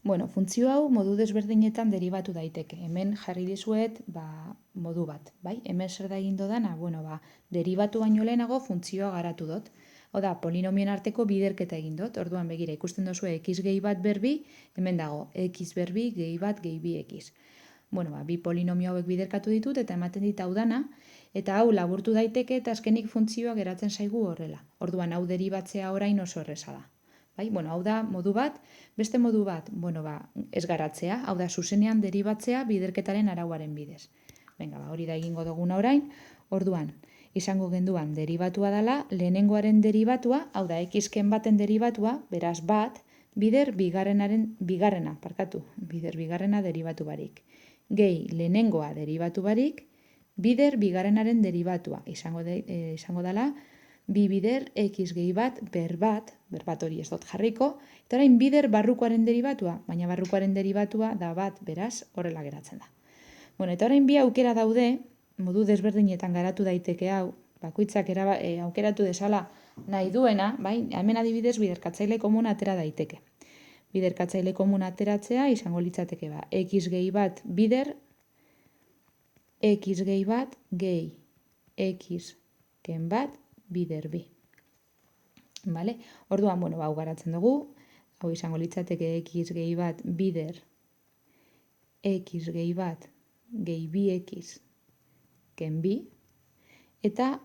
Bueno, funtzio hau modu desberdinetan deribatu daiteke. Hemen jarri dizuet modu bat, bai? Hemen zer da egin dodana? Bueno, deribatu baino lehenago funtzioa garatu dut. Hau da, polinomioen arteko biderketa egin dut. Orduan begira, ikusten duzu x gehi bat berbi, hemen dago x berbi gehi bat gehi bi x. Bueno, bi polinomio hauek biderkatu ditut eta ematen dit hau dana, eta hau laburtu daiteke eta azkenik funtzioa geratzen zaigu horrela. Orduan hau deribatzea orain oso erreza da. Bai? Bueno, hau da modu bat, beste modu bat, bueno, ez garatzea, hau da zuzenean deribatzea biderketaren arauaren bidez. Venga, hori da egingo duguna orain. Orduan, izango genduan deribatua dela, lehenengoaren deribatua, hau da x-ken baten deribatua, beraz bat, bider bigarrena deribatu barik. Gehi lehenengoa deribatu barik, bider bigarrenaren deribatua. Izango dela, bi bider x gehi bat berbat hori ez dut jarriko, eta orain bider barrukoaren deribatua, baina barrukoaren deribatua da bat, beraz, horrela geratzen da. Bueno, eta orain bi aukera daude, modu desberdinetan garatu daiteke hau, bakoitzak aukeratu dezala nahi duena, bai, hemen adibidez biderkatzaile komuna atera daiteke. Biderkatzaile komuna ateratzea izango litzateke x gehi bat bider, x gehi bat gehi x ken bat bider bi. Vale? Orduan, bueno, hau garatzen dugu, hau izango litzateke x gehi bat bider, x gehi bat gehi bi x ken bi, eta,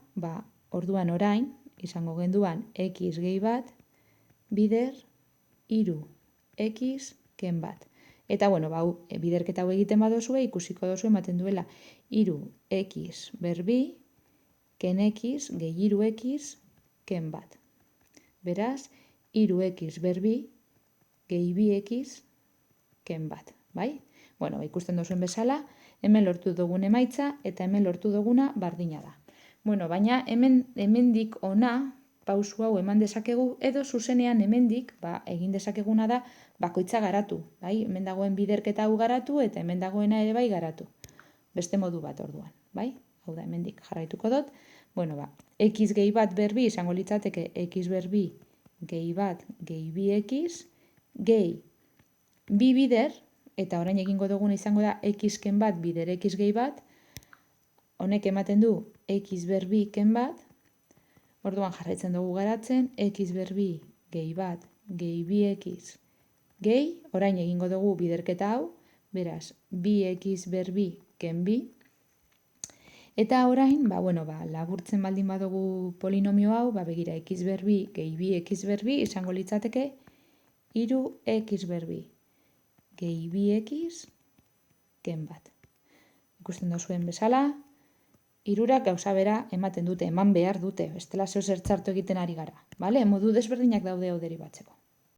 orduan orain, izango genduan x gehi bat bider iru x ken bat. Eta, bueno, biderketa hau egiten badozue, ikusiko dozue ematen duela iru x berbi ken x gehi iru x ken bat. Beraz, iru x berbi gehi bi x ken bat, bai? Bueno, ikusten duzuen bezala, hemen lortu dugun emaitza eta hemen lortu duguna bardina da. Bueno, baina hemendik ona pausu hau eman dezakegu, edo zuzenean hemendik egin dezakeguna da bakoitza garatu, bai? Hemen dagoen biderketa hau garatu eta hemen dagoena ere bai garatu. Beste modu bat orduan, bai? Hau da, hemendik jarraituko dut. Bueno, x gehi bat berbi izango litzateke x berbi gehi bat gehi bi x gehi bi bider, eta orain egingo duguna izango da x ken bat bider x gehi bat, honek ematen du x berbi ken bat, orduan jarraitzen dugu garatzen, x berbi gehi bat gehi bi x gehi, orain egingo dugu biderketa hau, beraz, bi x berbi ken bi, eta orain, laburtzen baldin badugu polinomio hau, begira x berbi gehi bi x berbi izango litzateke iru x berbi gehi bi x ken bat. Ikusten duzuen bezala, hirurak gauza bera ematen dute, eman behar dute, bestela zeu zer txarto egiten ari gara. Modu desberdinak daude hau deribatzeko.